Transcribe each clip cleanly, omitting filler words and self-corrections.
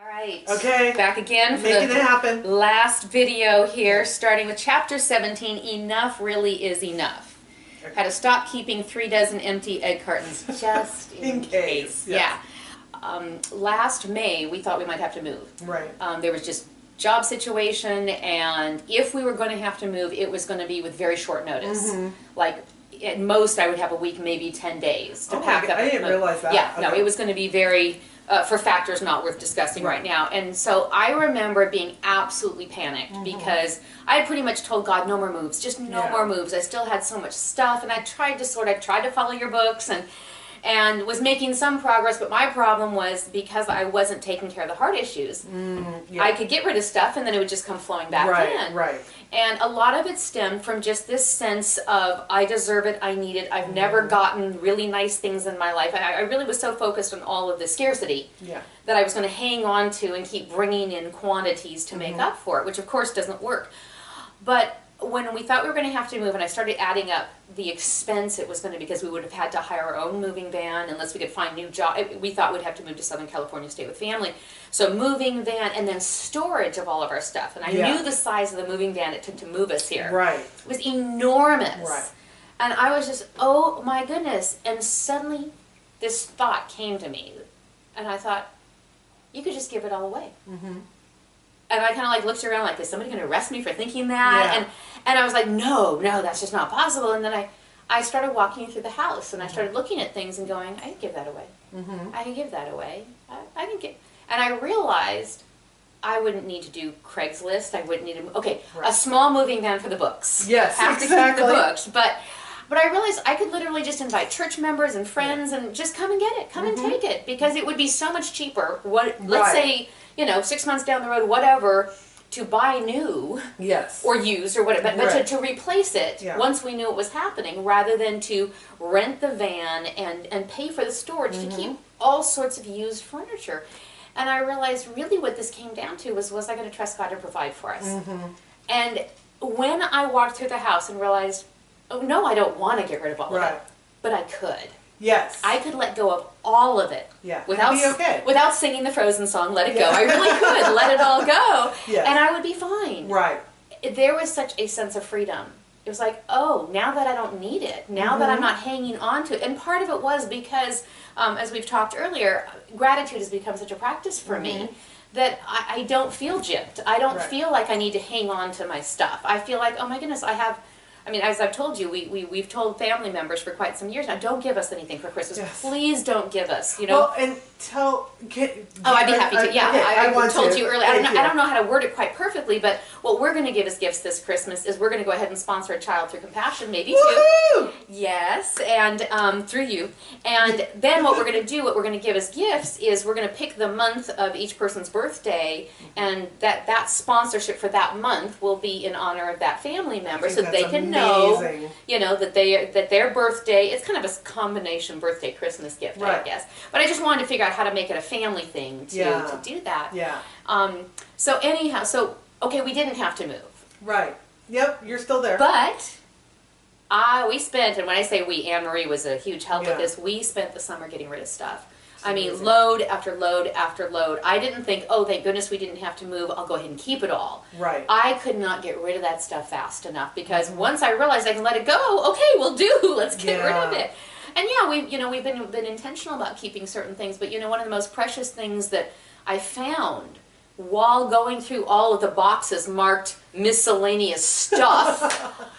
All right. Okay. Back again for Making the it happen. last video here, starting with chapter 17, Enough Really Is Enough. Okay. How to stop keeping 3 dozen empty egg cartons just in case. Yes. Yeah. Last May, we thought we might have to move. Right. There was just job situation, and if we were going to have to move, it was going to be with very short notice. Like, at most, I would have a week, maybe 10 days to pack up. I didn't realize that. Yeah, Okay. no, it was going to be very, for factors not worth discussing right now. And so I remember being absolutely panicked because I had pretty much told God, no more moves, just no more moves. I still had so much stuff, and I tried to follow your books and was making some progress, but my problem was because I wasn't taking care of the heart issues. I could get rid of stuff and then it would just come flowing back in. Right. And a lot of it stemmed from just this sense of, I deserve it, I need it, I've never gotten really nice things in my life. I really was so focused on all of the scarcity that I was going to hang on to and keep bringing in quantities to make up for it, which of course doesn't work. But when we thought we were going to have to move, and I started adding up the expense it was going to be, because we would have had to hire our own moving van unless we could find new job. We thought we'd have to move to Southern California to stay with family. So moving van and then storage of all of our stuff. And I knew the size of the moving van it took to move us here. Right. It was enormous. Right. And I was just, oh my goodness. And suddenly this thought came to me. And I thought, you could just give it all away. And I kind of like looked around like, is somebody going to arrest me for thinking that? And I was like, no, that's just not possible. And then I started walking through the house and I started looking at things and going, I can give that away. I can give that away. I can give. And I realized I wouldn't need to do Craigslist. I wouldn't need to, a small moving van for the books. Yes, have exactly. to keep the books. But I realized I could literally just invite church members and friends and just come and get it, come and take it, because it would be so much cheaper. Let's say, 6 months down the road, whatever, to buy new or used or whatever, but to replace it once we knew it was happening, rather than to rent the van and pay for the storage to keep all sorts of used furniture. And I realized really what this came down to was I going to trust God to provide for us? And when I walked through the house and realized, oh no, I don't want to get rid of all of it, but I could. Yes. I could let go of all of it. Without singing the Frozen song, Let It Go. I really could let it all go. And I would be fine. Right. There was such a sense of freedom. It was like, oh, now that I don't need it, now that I'm not hanging on to it. And part of it was because, as we've talked earlier, gratitude has become such a practice for me that I don't feel gypped. I don't feel like I need to hang on to my stuff. I feel like, oh my goodness, as I've told you, we've told family members for quite some years now, don't give us anything for Christmas. Please don't give us, Well, and I'd be happy to. Yeah, I told you earlier. I don't know how to word it quite perfectly, but what we're going to give as gifts this Christmas is we're going to go ahead and sponsor a child through Compassion, maybe too. Yes, and through you. And then what we're going to do, what we're going to give as gifts is we're going to pick the month of each person's birthday, and that sponsorship for that month will be in honor of that family member, so they can know, that their birthday, it's kind of a combination birthday Christmas gift, I guess. But I just wanted to figure out how to make it a family thing to do that. So anyhow, okay, we didn't have to move. Right. Yep, you're still there. But we spent, and when I say we, Anne-Marie was a huge help with this, we spent the summer getting rid of stuff. I mean, load after load after load. I didn't think, oh, thank goodness we didn't have to move, I'll go ahead and keep it all. Right. I could not get rid of that stuff fast enough, because once I realized I can let it go, okay, we'll do, let's get rid of it. And we've been intentional about keeping certain things, but one of the most precious things that I found while going through all of the boxes marked miscellaneous stuff,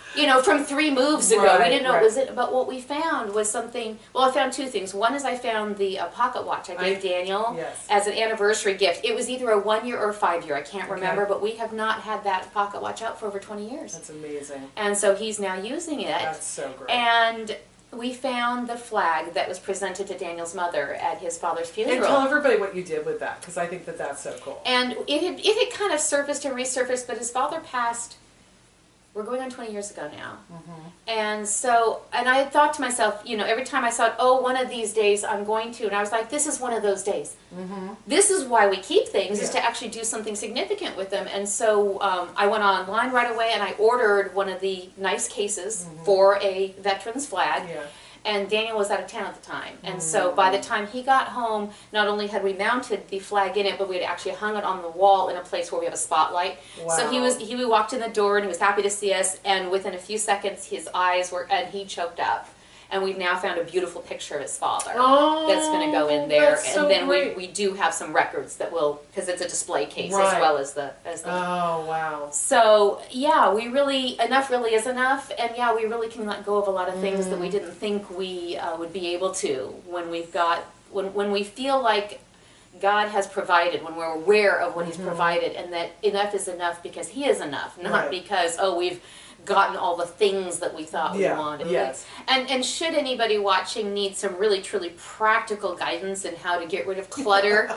from 3 moves ago. We didn't know it was it, but what we found was something, well, I found 2 things. One is I found the pocket watch I gave Daniel as an anniversary gift. It was either a 1-year or a 5-year, I can't remember, but we have not had that pocket watch out for over 20 years. That's amazing. And so he's now using it. That's so great. And we found the flag that was presented to Daniel's mother at his father's funeral. And tell everybody what you did with that, because I think that's so cool. And it had kind of surfaced and resurfaced, but his father passed, we're going on 20 years ago now. And so, and I thought to myself, every time I saw it, oh, one of these days I'm going to, and I was like, this is one of those days. This is why we keep things, is to actually do something significant with them. And so I went online right away and I ordered one of the nice cases for a veteran's flag. And Daniel was out of town at the time. And so by the time he got home, not only had we mounted the flag in it, but we had actually hung it on the wall in a place where we have a spotlight. Wow. So we walked in the door and he was happy to see us, and within a few seconds his eyes were, and he choked up. And we've now found a beautiful picture of his father that's going to go in there. So and then great. we do have some records that will, because it's a display case Right. as well as the. Oh, wow. So, yeah, we really, enough really is enough. And yeah, we really can let go of a lot of things that we didn't think we would be able to when we've got, when we feel like God has provided, when we're aware of what He's provided, and that enough is enough because He is enough, not Right. because, we've gotten all the things that we thought we wanted. Yes. And should anybody watching need some really truly practical guidance in how to get rid of clutter,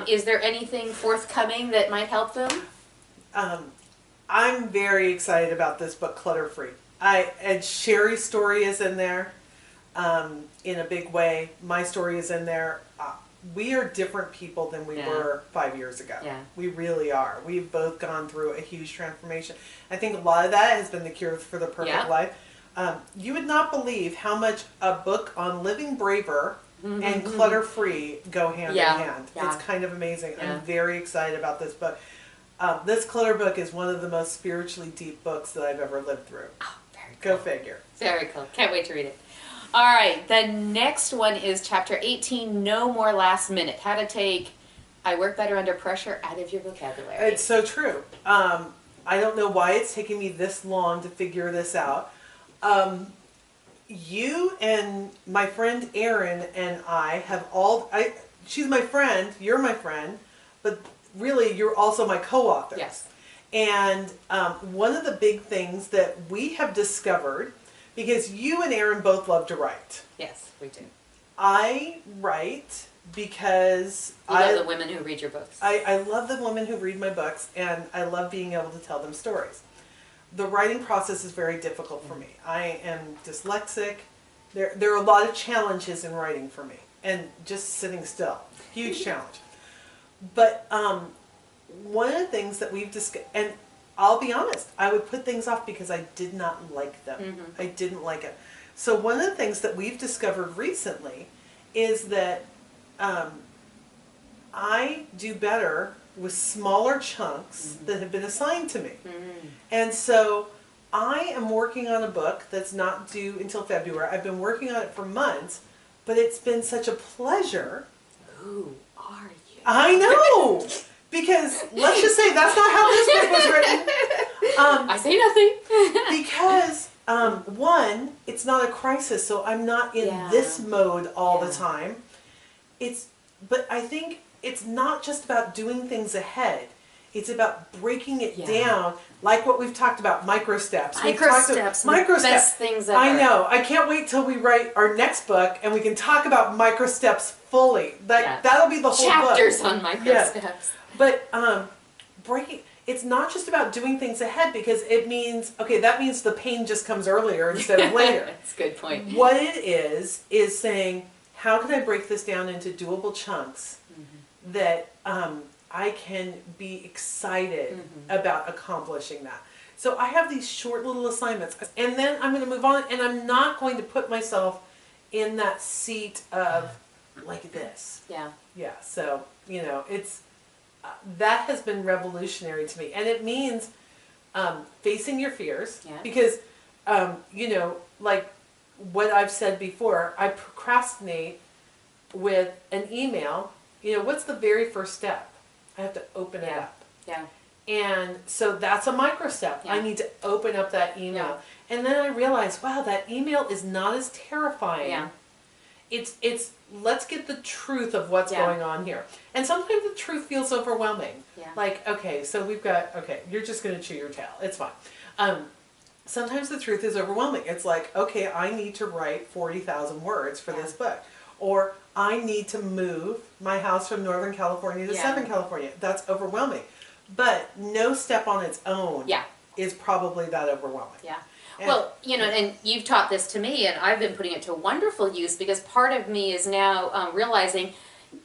is there anything forthcoming that might help them? I'm very excited about this book, Clutter Free. And Cheri's story is in there in a big way. My story is in there. We are different people than we were 5 years ago. Yeah. We really are. We've both gone through a huge transformation. I think a lot of that has been the cure for the perfect life. You would not believe how much a book on living braver and clutter free go hand in hand. Yeah. It's kind of amazing. I'm very excited about this book. This clutter book is one of the most spiritually deep books that I've ever lived through. Oh, very cool. Go figure. Very cool. Can't wait to read it. All right, the next one is chapter 18, No More Last Minute. How to take I work better under pressure out of your vocabulary. It's so true. I don't know why it's taking me this long to figure this out. You and my friend Erin and I have she's my friend, you're my friend, but really you're also my co-author. Yes. And one of the big things that we have discovered, because you and Erin both love to write. Yes, we do. I write because you love the women who read your books. I love the women who read my books, and I love being able to tell them stories. The writing process is very difficult for me. I am dyslexic. There are a lot of challenges in writing for me, and just sitting still, huge challenge. But one of the things that we've discussed, and I'll be honest, I would put things off because I did not like them. I didn't like it. So one of the things that we've discovered recently is that I do better with smaller chunks that have been assigned to me. And so I am working on a book that's not due until February. I've been working on it for months, but it's been such a pleasure. Who are you? I know! Because let's just say that's not how this book was written. I say nothing. Because one, it's not a crisis, so I'm not in this mode all the time. But I think it's not just about doing things ahead. It's about breaking it down, like what we've talked about, micro steps. Micro steps, best things ever. I know. I can't wait till we write our next book and we can talk about micro steps fully. That'll be the whole chapters book. on micro steps. But breaking. It's not just about doing things ahead, because it means, that means the pain just comes earlier instead of later. That's a good point. What it is saying, how can I break this down into doable chunks that I can be excited about accomplishing that. So I have these short little assignments, and then I'm going to move on, and I'm not going to put myself in that seat of like this. Yeah. Yeah, so, it's... that has been revolutionary to me, and it means facing your fears, because like what I've said before, I procrastinate with an email. What's the very first step? I have to open it up. Yeah. And so that's a micro step. I need to open up that email, and then I realize, wow, that email is not as terrifying. It's let's get the truth of what's going on here. And sometimes the truth feels overwhelming. Like, so we've got, you're just going to chew your tail. It's fine. Sometimes the truth is overwhelming. It's like, I need to write 40,000 words for this book. Or I need to move my house from Northern California to Southern California. That's overwhelming. But no step on its own is probably that overwhelming. Yeah. Well, and you've taught this to me, and I've been putting it to wonderful use, because part of me is now realizing,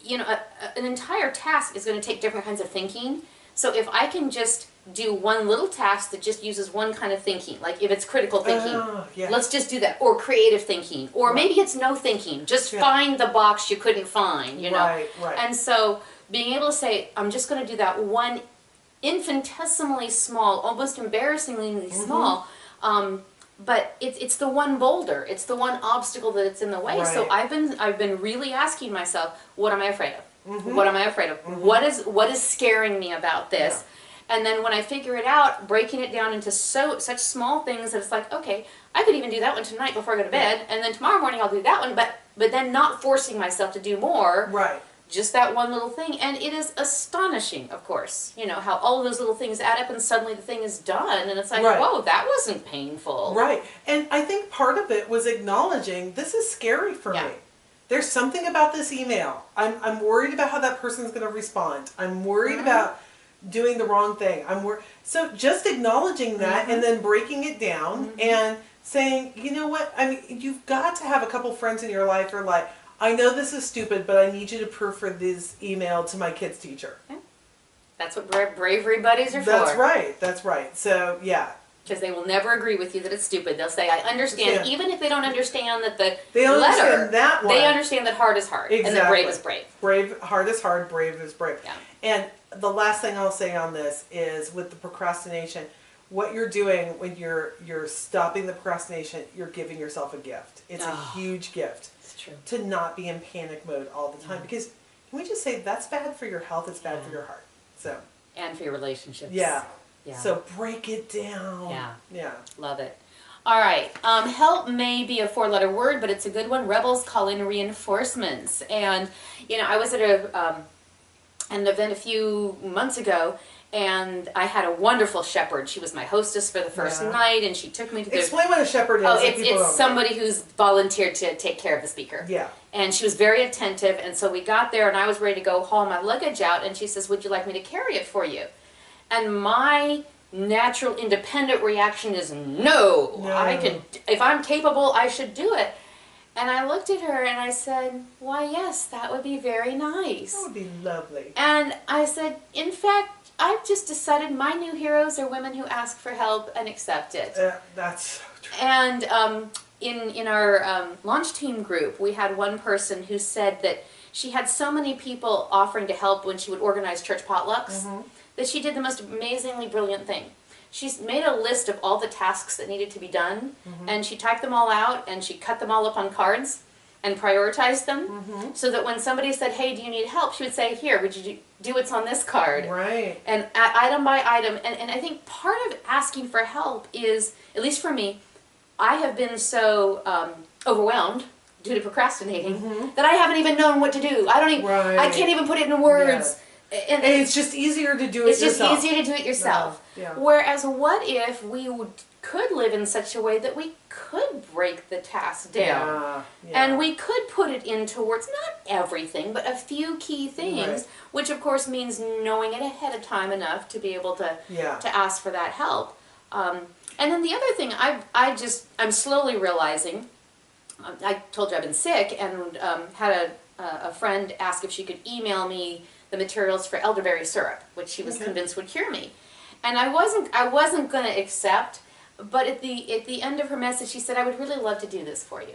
an entire task is going to take different kinds of thinking. So if I can just do one little task that just uses one kind of thinking. Like if it's critical thinking, yeah. let's just do that. Or creative thinking. Or maybe it's no thinking. Just find the box you couldn't find, you know. Right. And so being able to say, I'm just going to do that one infinitesimally small, almost embarrassingly small, but it's the one boulder. It's the one obstacle that it's in the way. Right. So I've been really asking myself, what am I afraid of? What am I afraid of? What is scaring me about this? And then when I figure it out, breaking it down into such small things that it's like, okay, I could even do that one tonight before I go to bed, and then tomorrow morning I'll do that one, but then not forcing myself to do more. Right. Just that one little thing. And it is astonishing, of course, you know, how all of those little things add up and suddenly the thing is done. And it's like, whoa, that wasn't painful. Right. And I think part of it was acknowledging, this is scary for me. There's something about this email. I'm worried about how that person's going to respond. I'm worried about doing the wrong thing. So just acknowledging that and then breaking it down and saying, you know what, I mean, you've got to have a couple friends in your life who are like, I know this is stupid, but I need you to proofread this email to my kid's teacher. That's what bravery buddies are for. That's right. So, yeah. Because they will never agree with you that it's stupid. They'll say, I understand, even if they don't understand that the they don't letter, understand that one. They understand that hard is hard, and that brave is brave. Hard is hard, brave is brave. Yeah. And the last thing I'll say on this is with the procrastination, what you're doing when you're stopping the procrastination, you're giving yourself a gift. It's a huge gift. True. To not be in panic mode all the time, because can we just say that's bad for your health, it's bad for your heart. So and for your relationships. Yeah. So break it down. Yeah. Love it. All right. Help may be a 4-letter word, but it's a good one. Rebels call in reinforcements. And you know, I was at an event a few months ago, and I had a wonderful shepherd. She was my hostess for the first night, and she took me to the... Explain what a shepherd is. Oh, it's somebody who's volunteered to take care of the speaker. Yeah. And she was very attentive, and so we got there, and I was ready to go haul my luggage out, and she says, would you like me to carry it for you? And my natural independent reaction is, no. If I'm capable, I should do it. And I looked at her and I said, why, yes, that would be very nice. That would be lovely. And I said, in fact, I've just decided my new heroes are women who ask for help and accept it. That's so true. And in our launch team group, we had one person who said that she had so many people offering to help when she would organize church potlucks that she did the most amazingly brilliant thing. She's made a list of all the tasks that needed to be done, and she typed them all out, and she cut them all up on cards and prioritized them, so that when somebody said, hey, do you need help, she would say, here, would you do what's on this card? Right. And item by item, and I think part of asking for help is, at least for me, I have been so overwhelmed due to procrastinating that I haven't even known what to do. I can't even put it in words. And it's just easier to do it yourself. It's just easier to do it yourself. Whereas what if we could live in such a way that we could break the task down and we could put it into words, not everything, but a few key things, which of course means knowing it ahead of time enough to be able to ask for that help. And then the other thing I'm slowly realizing, I told you I've been sick, and had a friend ask if she could email me the materials for elderberry syrup, which she was convinced would cure me. And I wasn't going to accept, but at the end of her message, she said, I would really love to do this for you.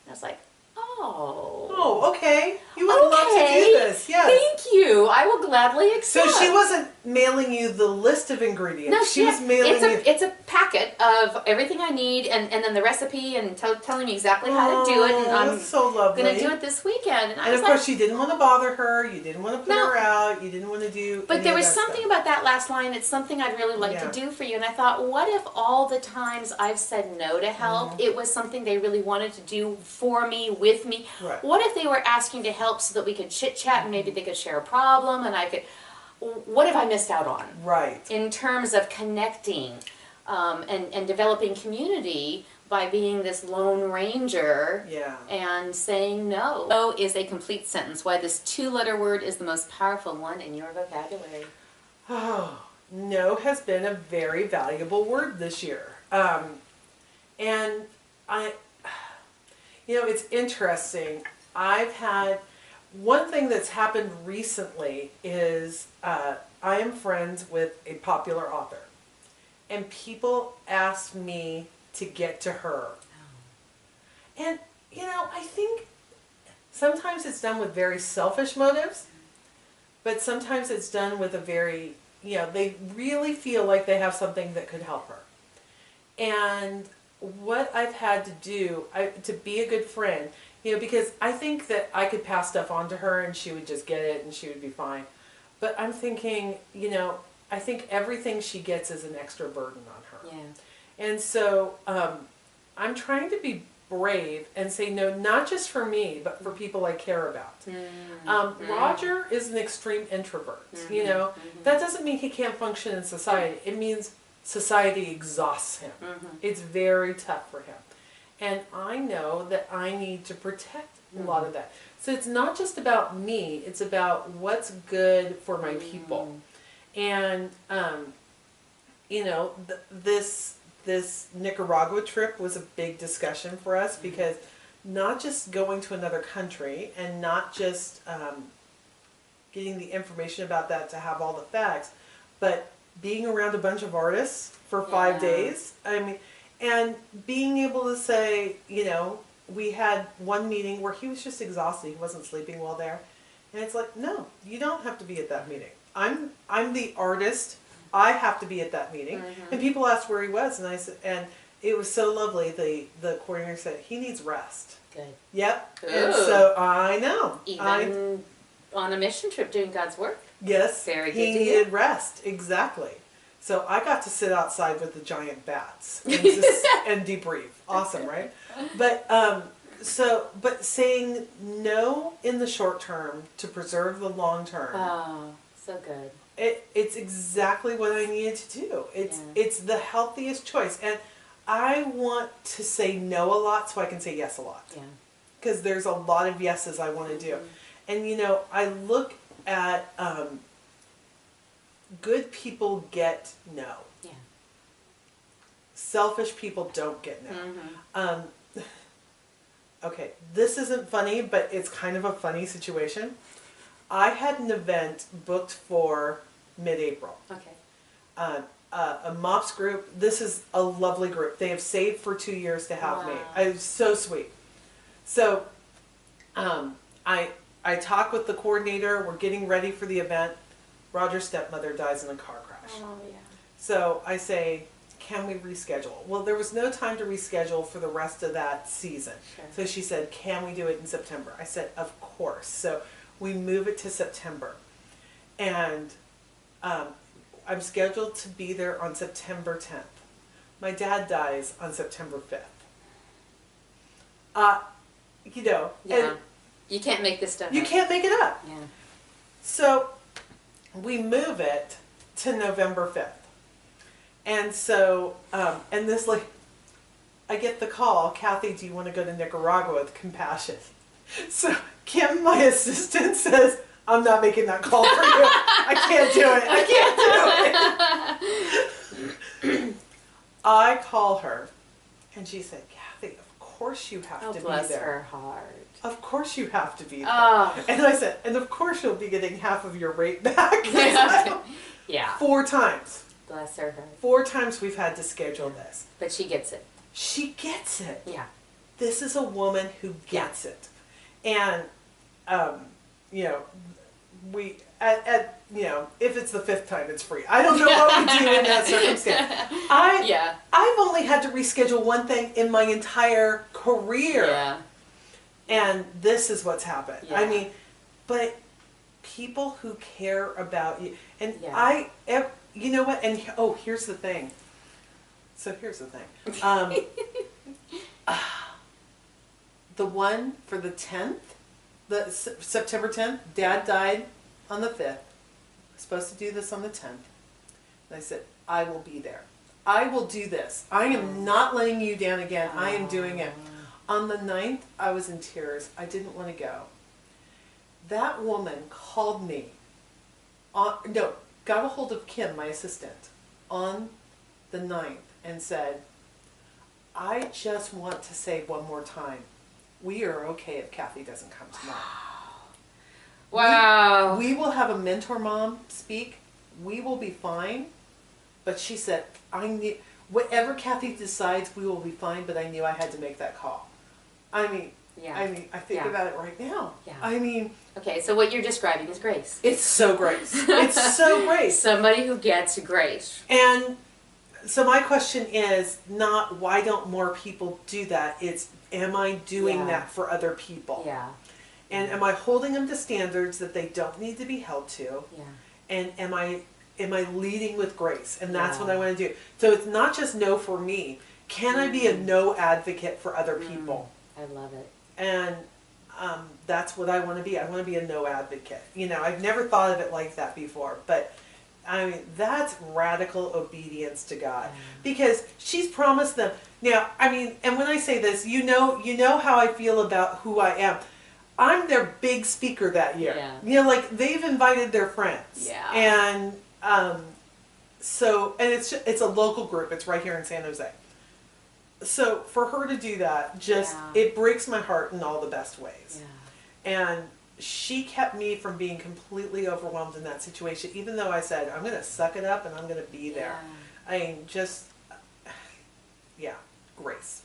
I was like, oh, okay. You would love to do this, yes. Thank you. I will gladly accept. So she wasn't mailing you the list of ingredients. No, she was mailing you... It's a packet of everything I need, and then the recipe, and telling me exactly how to do it. And I'm so lovely. going to do it this weekend. And of course, you didn't want to bother her. You didn't want to put her out. You didn't want to do. But there was something about that last line. It's something I'd really like to do for you. And I thought, what if all the times I've said no to help, it was something they really wanted to do for me, with me? Right. What if they were asking to help so that we could chit chat and maybe they could share a problem and I could? What have I missed out on? Right. In terms of connecting and developing community by being this lone ranger and saying no. No is a complete sentence. Why this 2-letter word is the most powerful one in your vocabulary. Oh, no has been a very valuable word this year. And it's interesting. I've had... One thing that's happened recently is I am friends with a popular author. And people ask me to get to her. And, I think sometimes it's done with very selfish motives, but sometimes it's done with a very, they really feel like they have something that could help her. And what I've had to do to be a good friend, because I think that I could pass stuff on to her and she would just get it and she would be fine. But I'm thinking, I think everything she gets is an extra burden on her. Yeah. And so I'm trying to be brave and say no, not just for me, but for people I care about. Roger is an extreme introvert. That doesn't mean he can't function in society. It means society exhausts him. It's very tough for him. And I know that I need to protect a lot of that. So it's not just about me, it's about what's good for my people. And, this Nicaragua trip was a big discussion for us because not just going to another country and not just getting the information about that to have all the facts, but being around a bunch of artists for 5 days. And being able to say, we had one meeting where he was just exhausted. He wasn't sleeping well there. And it's like, no, you don't have to be at that meeting. I'm the artist. I have to be at that meeting. And people asked where he was, and I said, and it was so lovely. The coordinator said he needs rest. Good. Yep. Ooh. And so I know. Even on a mission trip doing God's work. Yes. Very good. He needed rest. Exactly. So I got to sit outside with the giant bats and debrief. Awesome, right? But but saying no in the short term to preserve the long term. Oh, so good. It's exactly what I needed to do. It's the healthiest choice, and I want to say no a lot so I can say yes a lot. Yeah. Because there's a lot of yeses I want to do, and I look at good people get no. Yeah. Selfish people don't get no. Okay, this isn't funny, but it's kind of a funny situation. I had an event booked for mid-April. Okay. A MOPS group. This is a lovely group. They have saved for 2 years to have me. It's so sweet. So, I talk with the coordinator. We're getting ready for the event. Roger's stepmother dies in a car crash. Oh, yeah. So I say, can we reschedule? Well, there was no time to reschedule for the rest of that season. Sure. So she said, can we do it in September? I said, of course. So we move it to September. And I'm scheduled to be there on September 10th. My dad dies on September 5th. Yeah. And you can't make this stuff up. You can't make it up. Yeah. So we move it to November 5th. And so, and this, like, I get the call, Kathi, do you want to go to Nicaragua with Compassion? So Kim, my assistant, says, I'm not making that call for you. I can't do it. I can't do it. I call her, and she said, Kathi, of course you have to be there. Bless her heart. Of course you have to be there. Oh. And I said, and of course you'll be getting half of your rate back. Yeah. 4 times. Bless her heart. 4 times we've had to schedule this. But she gets it. She gets it. Yeah. This is a woman who gets it. And, we, if it's the 5th time, it's free. I don't know what we do in that circumstance. I've only had to reschedule one thing in my entire career. Yeah. And this is what's happened. Yeah. I mean, but people who care about you, and you know what, and here's the thing. So here's the thing. The one for the 10th, the September 10th, Dad died on the 5th. I'm supposed to do this on the 10th. And I said, I will be there. I will do this. I am not letting you down again. I am doing it. On the 9th, I was in tears. I didn't want to go. That woman called me, got a hold of Kim, my assistant, on the 9th and said, I just want to say one more time, we are okay if Kathi doesn't come tomorrow. Wow. We will have a mentor mom speak, we will be fine. But she said, I need, whatever Kathi decides, we will be fine, but I knew I had to make that call. I mean, I think about it right now. Yeah. I mean. Okay, so what you're describing is grace. It's so grace. It's so grace. Somebody who gets grace. And so my question is not why don't more people do that? It's am I doing that for other people? Yeah. And am I holding them to standards that they don't need to be held to? Yeah. And am I leading with grace? And that's what I want to do. So it's not just no for me. Can I be a no advocate for other people? I love it. And that's what I want to be. I want to be a no advocate. You know, I've never thought of it like that before, but I mean, that's radical obedience to God, because she's promised them. Now, I mean, and when I say this, you know how I feel about who I am. I'm their big speaker that year. Yeah. You know, like they've invited their friends. Yeah. And so, and it's a local group. It's right here in San Jose. So for her to do that, just it breaks my heart in all the best ways. Yeah. And she kept me from being completely overwhelmed in that situation, even though I said, I'm going to suck it up and I'm going to be there. I mean, just, grace.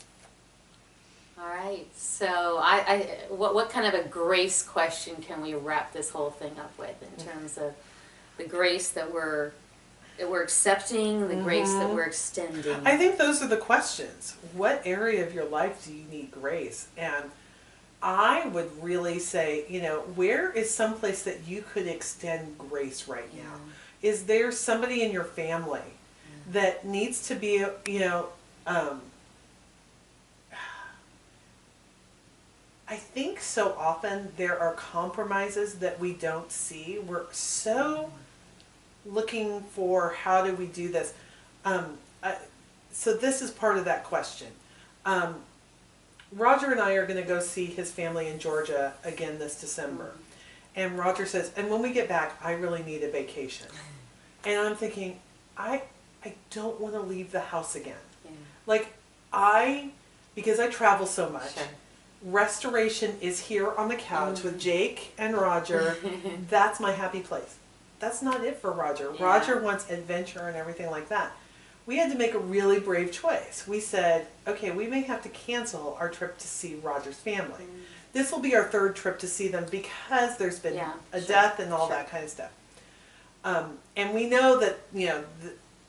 All right. So what kind of a grace question can we wrap this whole thing up with in terms of the grace that we're accepting, the grace that we're extending? I think those are the questions. What area of your life do you need grace? And I would really say, you know, where is some place that you could extend grace right now? Is there somebody in your family that needs to be, you know, I think so often there are compromises that we don't see. We're so looking for how do we do this. So this is part of that question. Roger and I are going to go see his family in Georgia again this December. And Roger says, and when we get back, I really need a vacation. And I'm thinking, I don't want to leave the house again. Yeah. Like, because I travel so much, restoration is here on the couch with Jake and Roger. That's my happy place. That's not it for Roger. Yeah. Roger wants adventure and everything like that. We had to make a really brave choice. We said, okay, we may have to cancel our trip to see Roger's family. This will be our third trip to see them because there's been a death and all that kind of stuff. And we know that, you know,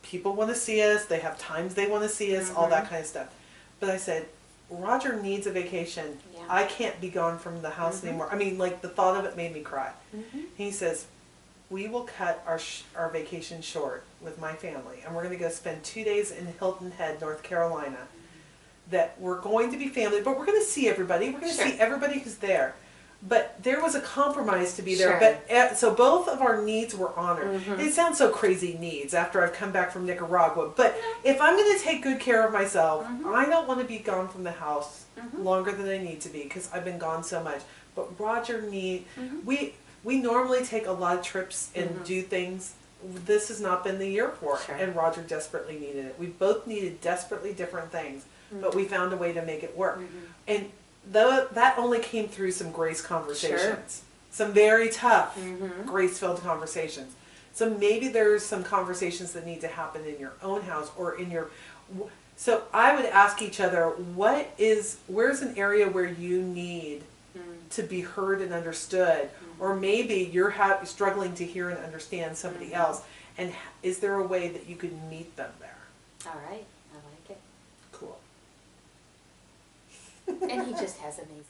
people want to see us. They have times they want to see us, all that kind of stuff. But I said, Roger needs a vacation. Yeah. I can't be gone from the house anymore. I mean, like, the thought of it made me cry. He says, we will cut our vacation short with my family, and we're going to go spend 2 days in Hilton Head, North Carolina. That we're going to be family, but we're going to see everybody. We're going to see everybody who's there. But there was a compromise to be there. But so both of our needs were honored. It sounds so crazy, needs, after I've come back from Nicaragua. But if I'm going to take good care of myself, I don't want to be gone from the house longer than I need to be because I've been gone so much. But Roger we normally take a lot of trips and do things. This has not been the year for it. And Roger desperately needed it. We both needed desperately different things, but we found a way to make it work. And that only came through some grace conversations. Some very tough, grace-filled conversations. So maybe there's some conversations that need to happen in your own house or in your... So I would ask each other, where's an area where you need to be heard and understood? Or maybe you're struggling to hear and understand somebody else. And is there a way that you could meet them there? All right. I like it. Cool. And he just has amazing